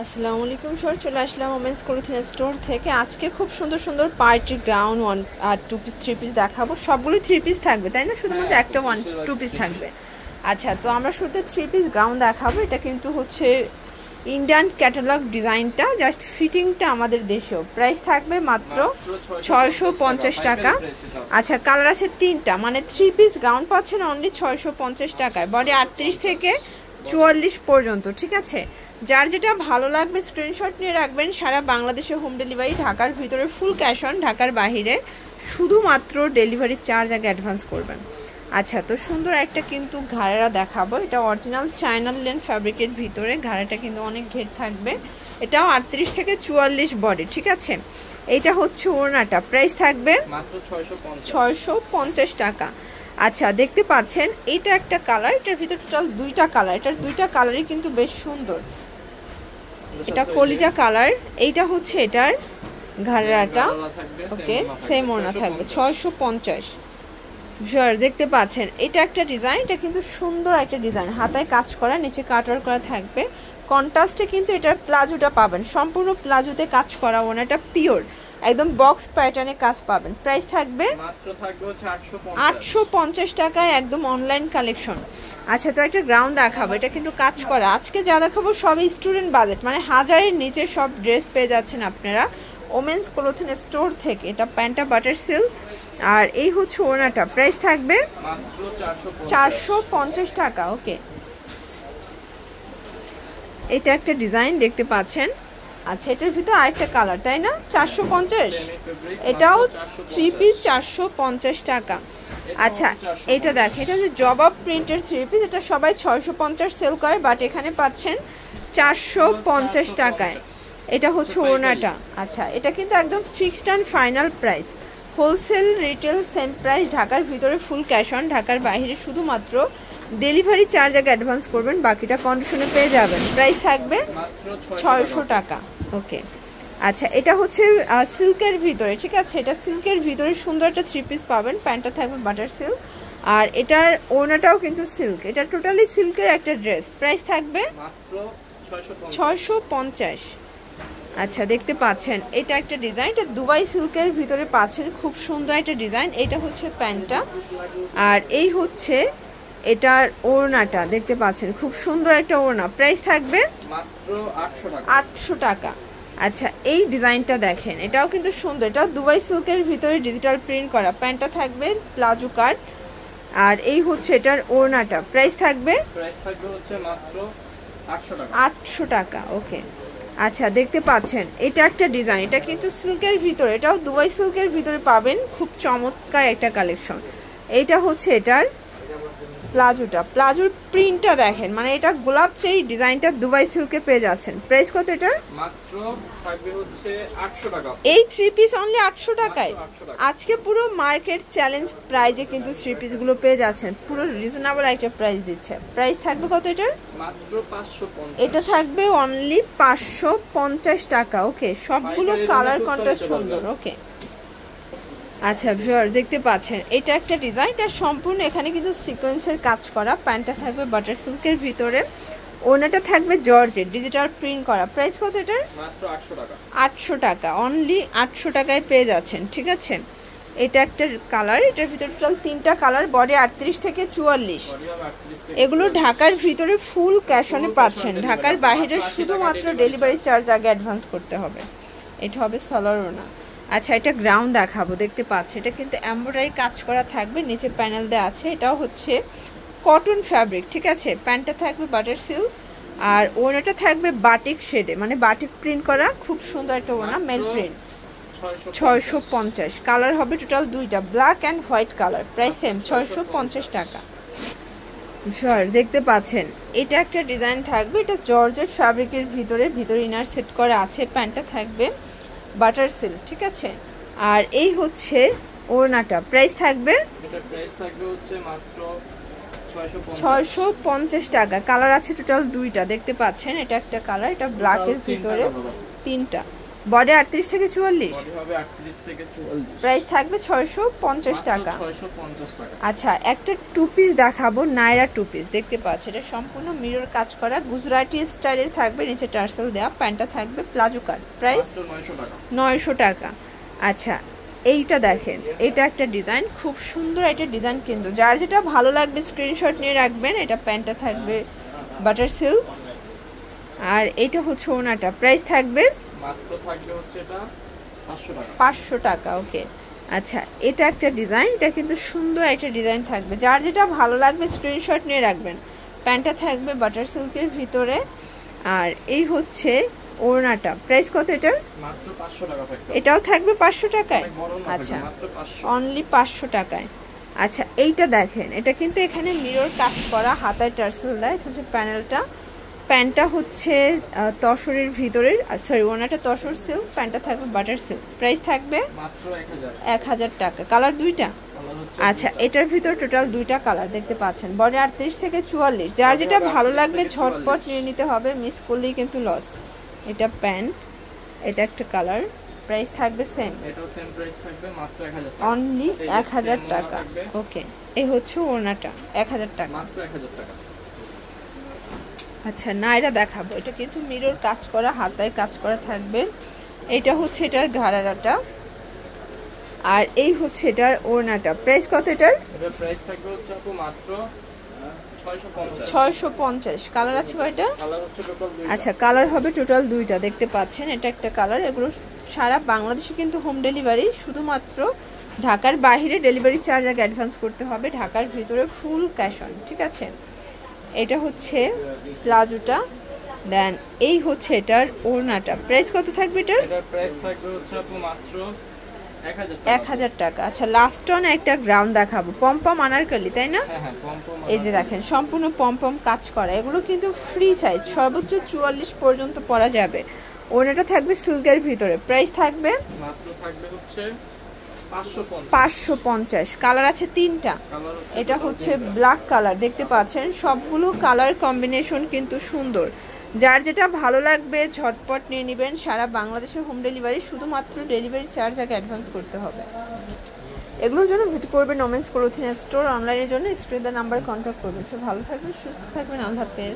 আসসালামু আলাইকুম সর চলে আসলাম ওমেন্স ক্লোথিং স্টোর থেকে। আজকে খুব সুন্দর সুন্দর পার্টি গ্রাউন্ড ওয়ান আর টু পিস থ্রি পিস দেখাবো। সবগুলো থ্রি পিস থাকবে তাই না, শুধুমাত্র একটা ওয়ান টু পিস থাকবে। আচ্ছা, তো আমরা শুধু থ্রি পিস গ্রাউন্ড দেখাবো। এটা কিন্তু হচ্ছে ইন্ডিয়ান ক্যাটালগ ডিজাইনটা, জাস্ট ফিটিংটা আমাদের দেশেও। প্রাইস থাকবে মাত্র 650 টাকা। আচ্ছা, কালার আছে তিনটা, মানে থ্রি পিস গ্রাউন্ড পাচ্ছেন অনলি 650 টাকায়। বডি 38 থেকে 44 পর্যন্ত, ঠিক আছে। যার যেটা ভালো লাগবে স্ক্রিনশট নিয়ে রাখবেন। সারা বাংলাদেশে হোম ডেলিভারি, ঢাকার ভিতরে ফুল ক্যাশ অন, ঢাকার বাহিরে শুধুমাত্র ডেলিভারি চার্জ আগে অ্যাডভান্স করবেন। আচ্ছা, তো সুন্দর একটা কিন্তু ঘাড়া দেখাবো। এটা অরিজিনাল চায়না লিনেন ফ্যাব্রিকের ভিতরে, ঘাড়াটা কিন্তু অনেক ঘের থাকবে। এটাও 38 থেকে 44 বডি, ঠিক আছে। এইটা হচ্ছে ওড়নাটা, প্রাইস থাকবে মাত্র 650 টাকা। আচ্ছা, দেখতে পাচ্ছেন এইটা একটা কালার, এটার ভিতরে টোটাল দুইটা কালার। এটার দুইটা কালারই কিন্তু বেশ সুন্দর। এটা কলিজা কালার, এইটা হচ্ছে এটার ঘাড়াটা। ওকে, সেম ওড়না থাকবে 650। দেখতে পাচ্ছেন এটা একটা ডিজাইন, এটা কিন্তু সুন্দর একটা ডিজাইন, হাতায় কাজ করা, নিচে কাটওয়ার্ক করা থাকবে। কন্ট্রাস্টে কিন্তু এটার প্লাজোটা পাবেন, সম্পূর্ণ প্লাজোতে কাজ করা। ওনাটা পিওর একদম বক্স প্যাটার্নে কাজ পাবেন। প্রাইস থাকবে মাত্র থাকবে হচ্ছে 850 টাকায়, একদম অনলাইন কালেকশন। আচ্ছা, তো একটা গ্রাউন্ড দেখাবো, এটা কিন্তু কাজ করা। আজকে যা দেখাবো সবই স্টুডেন্ট বাজেট, মানে 1000-এর নিচে সব ড্রেস পেয়ে যাচ্ছেন আপনারা ওমেন্স ক্লোথিং স্টোর থেকে। এটা প্যান্টটা বাটার সিল্ক, আর এই হচ্ছে ওড়নাটা। প্রাইস থাকবে মাত্র 450 টাকা। ওকে, এটা একটা ডিজাইন দেখতে পাচ্ছেন। আচ্ছা, এটার ভিতরে আরেকটা কালার, তাই না? 450, এটাও থ্রি পিস 450 টাকা। আচ্ছা, এটা দেখেন, এটা হচ্ছে জবাব প্রিন্টের থ্রি পিস। এটা সবাই 650 সেল করে, বাট এখানে পাচ্ছেন 450 টাকায়। এটা হচ্ছে ওড়নাটা। আচ্ছা, এটা কিন্তু একদম fixed and final price. Wholesale retail same price. ঢাকার ভিতরে ফুল ক্যাশ অন, ঢাকার বাইরে শুধুমাত্র ডেলিভারি চার্জ আগে অ্যাডভান্স করবেন, বাকিটা কন্ডিশনে পেয়ে যাবেন। প্রাইস থাকবে 600 টাকা। ওকে, আচ্ছা, এটা হচ্ছে সিল্কের ভিতরে, ঠিক আছে। এটা সিল্কের ভিতরে সুন্দর একটা থ্রি পিস পাবেন। প্যান্টটা থাকবে বাটার সিল্ক, আর এটার ওড়নাটাও কিন্তু সিল্ক। এটা টোটালি সিল্কের একটা ড্রেস। প্রাইস থাকবে মাত্র 650। আচ্ছা, দেখতে পাচ্ছেন এটা একটা ডিজাইন, এটা দুবাই সিল্কের ভিতরে পাচ্ছেন, খুব সুন্দর একটা ডিজাইন। এটা হচ্ছে প্যান্টটা, আর এই হচ্ছে এটার ওড়নাটা। দেখতে পাচ্ছেন খুব সুন্দর একটা ওড়না। প্রাইস থাকবে মাত্র 800 টাকা। আচ্ছা, এই ডিজাইনটা দেখেন, এটাও কিন্তু সুন্দর। এটাও দুবাই সিল্কের ভিতরে ডিজিটাল প্রিন্ট করা। প্যান্টটা থাকবে প্লাজো কাট, আর এই হচ্ছে এটার ওড়নাটা। প্রাইস থাকবে হচ্ছে মাত্র 800 টাকা। ওকে, আচ্ছা, দেখতে পাচ্ছেন এটা একটা ডিজাইন, এটা কিন্তু সিল্কের ভিতরে, এটাও দুবাই সিল্কের ভিতরে পাবেন। খুব চমৎকার একটা কালেকশন। এইটা হচ্ছে এটার প্লাজোটা, প্লাজোর প্রিন্টটা দেখেন, মানে এটা গোলাপ চেরি ডিজাইনটা দুবাই সিল্কে পেয়ে যাচ্ছেন। প্রাইস কত এটার? মাত্র থাকবে হচ্ছে 800 টাকা। এই থ্রি পিস অনলি 800 টাকায়। আজকে পুরো মার্কেট চ্যালেঞ্জ প্রাইজে কিন্তু থ্রি পিসগুলো পেয়ে যাচ্ছেন, পুরো রিজনেবল একটা প্রাইস দিচ্ছে। প্রাইস থাকবে কত এটার? মাত্র 550। এটা থাকবে অনলি 550 টাকা। ওকে, সবগুলো কালার কন্ট্রাস্ট সুন্দর। ওকে, আচ্ছা ভিউয়ার দেখতে পাচ্ছেন এটা একটা ডিজাইন, এটা সম্পূর্ণ এখানে কিন্তু সিকোয়েন্সের কাজ করা। প্যান্টটা থাকবে বাটার সিল্কের ভিতরে, ওনাটা থাকবে জর্জেট ডিজিটাল প্রিন্ট করা। প্রাইস কত এটার? মাত্র 800 টাকা। 800 টাকা, অনলি 800 টাকায় পেয়ে যাচ্ছেন, ঠিক আছে। এটা একটা কালার, এটার ভিতরে টোটাল তিনটা কালার। বডি 38 থেকে 44। এগুলো ঢাকার ভিতরে ফুল ক্যাশ অনে পাচ্ছেন, ঢাকার বাইরে শুধুমাত্র ডেলিভারি চার্জ আগে অ্যাডভান্স করতে হবে। এটা হবে সালোয়ার ওড়না। আচ্ছা, এটা গ্রাউন্ড দেখাবো। দেখতে পাচ্ছি এটা কিন্তু এমব্রয়ডারি কাজ করা থাকবে, নিচে প্যানেল দেওয়া আছে। এটাও হচ্ছে কটন ফ্যাব্রিক, ঠিক আছে। প্যান্টটা থাকবে বাটার সিল্ক, আর ওড়নাটা থাকবে বাটিক শেডে, মানে বাটিক প্রিন্ট করা। খুব সুন্দর একটা ওড়না, মেল প্রিন্ট। 650। কালার হবে টোটাল দুইটা, black and white colour. Price same 650 টাকা। দেখতে পাচ্ছেন এটা একটা ডিজাইন থাকবে, এটা জর্জেট ফ্যাব্রিকের ভিতরে ইনার সেট করা আছে। প্যান্টটা থাকবে বাটার সিল্ক, ঠিক আছে। আর এই হচ্ছে ওড়নাটা। প্রাইস থাকবে এটা প্রাইস থাকবে হচ্ছে মাত্র 650 টাকা। কালার আছে টোটাল দুইটা, দেখতে পাচ্ছেন। এটা একটা কালার, এটা ব্ল্যাকের ভিতরে তিনটা, বডি 38 থেকে 44, বডি হবে 38 থেকে 44, প্রাইস থাকবে 650 টাকা। 650 টাকা। আচ্ছা, একটা টু পিস দেখাবো, নায়রা টু পিস দেখতে পাচ্ছ, এটা সম্পূর্ণ মিরর কাজ করা গুজরাটি স্টাইলের থাকবে, নিচে টার্সেল দেওয়া, প্যান্টটা থাকবে প্লাজো কাট, প্রাইস 900 টাকা। 900 টাকা। আচ্ছা, এইটা দেখেন, এটা একটা ডিজাইন, খুব সুন্দর একটা ডিজাইন, কিন্তু যার যেটা ভালো লাগবে স্ক্রিনশট নিয়ে রাখবেন। এটা প্যান্টটা থাকবে বাটার সিল্ক, আর এইটা হচ্ছে ওনাটা, প্রাইস থাকবে মাত্র থাকবে হচ্ছে এটা 500 টাকা। 500 টাকা, ওকে। আচ্ছা, এটা একটা ডিজাইন, এটা কিন্তু সুন্দর একটা ডিজাইন থাকবে, যার যেটা ভালো লাগবে স্ক্রিনশট নিয়ে রাখবেন। প্যান্টটা থাকবে বাটার সিল্কের ভিতরে, আর এই হচ্ছে ওড়নাটা, প্রাইস কত এটার? মাত্র 500 টাকা থাকবে। এটাও থাকবে 500 টাকায়। আচ্ছা, মাত্র 500, অনলি 500 টাকায়। আচ্ছা, এইটা দেখেন, এটা কিন্তু এখানে মিরর কাজ করা, হাতায় টার্সেল দেয়, এটা হচ্ছে প্যানেলটা। প্যান্টটা হচ্ছে তসরের ভিতরের, সরি ওনাটা তসর সিল্ক, প্যান্টটা থাকবে বাটার সিল্ক, প্রাইস থাকবে মাত্র 1000 টাকা। কালার দুইটা? আচ্ছা, এটার ভিতর টোটাল দুইটা কালার দেখতে পাচ্ছেন, বডি 38 থেকে 44, যার যেটা ভালো লাগবে ঝটপট নিয়ে নিতে হবে, মিস করলেই কিন্তু লস। এটা প্যান্ট, এটা একটা কালার, প্রাইস থাকবে সেম, এটাও সেম প্রাইস থাকবে মাত্র 1000 টাকা। অনলি 1000 টাকা, ওকে। এই হচ্ছে ওড়নাটা, 1000 টাকা, মাত্র 1000 টাকা। আচ্ছা, নাইরা দেখাবো, এটা কিন্তু মিরর কাজ করা, হাতায় কাজ করা থাকবে। এটা হচ্ছে এটার ঘাড়াটা, আর এই হচ্ছে এটার ওড়নাটা, প্রাইস কত এটার? এটার প্রাইস থাকবে হচ্ছে আপু মাত্র 650। 650। কালার আছে কয়টা? কালার হচ্ছে টোটাল দুইটা। আচ্ছা, কালার হবে টোটাল দুইটা, দেখতে পাচ্ছেন, এটা একটা কালার। এগুলো সারা বাংলাদেশে কিন্তু হোম ডেলিভারি, শুধুমাত্র ঢাকার বাইরে ডেলিভারি চার্জ আগে অ্যাডভান্স করতে হবে, ঢাকার ভিতরে ফুল ক্যাশ অন, ঠিক আছে। এটা হচ্ছে প্লাজোটা, দেন এই হচ্ছে এটার ওড়নাটা, প্রাইস কত থাকবে এটার? এটার প্রাইস থাকবে হচ্ছে আপু মাত্র 1000 টাকা। আচ্ছা, লাস্ট অন একটা গ্রাউন্ড দেখাবো, পমপম আনারকলি, তাই না? হ্যাঁ, পমপম। এই যে দেখেন, সম্পূর্ণ পমপম কাজ করা, এগুলো কিন্তু ফ্রি সাইজ, সর্বোচ্চ 44 পর্যন্ত পরা যাবে। ওড়নাটা থাকবে সিল্কের ভিতরে, প্রাইস থাকবে মাত্র থাকবে হচ্ছে 550। 550। কালার আছে তিনটা, এটা হচ্ছে ব্ল্যাক কালার, দেখতে পাচ্ছেন, সবগুলো কালার কম্বিনেশন কিন্তু সুন্দর, যার যেটা ভালো লাগবে ঝটপট নিয়ে নেবেন। সারা বাংলাদেশের হোম ডেলিভারি, শুধুমাত্র ডেলিভারি চার্জ আগে অ্যাডভান্স করতে হবে। এগুলোর জন্য ভিজিট করবেন ওমেন্স ক্লোথিং স্টোর, অনলাইনের জন্য স্ক্রিনে নাম্বার কন্ট্যাক্ট করবেন। সব ভালো থাকবেন, সুস্থ থাকবেন, আল্লাহ হাফেজ।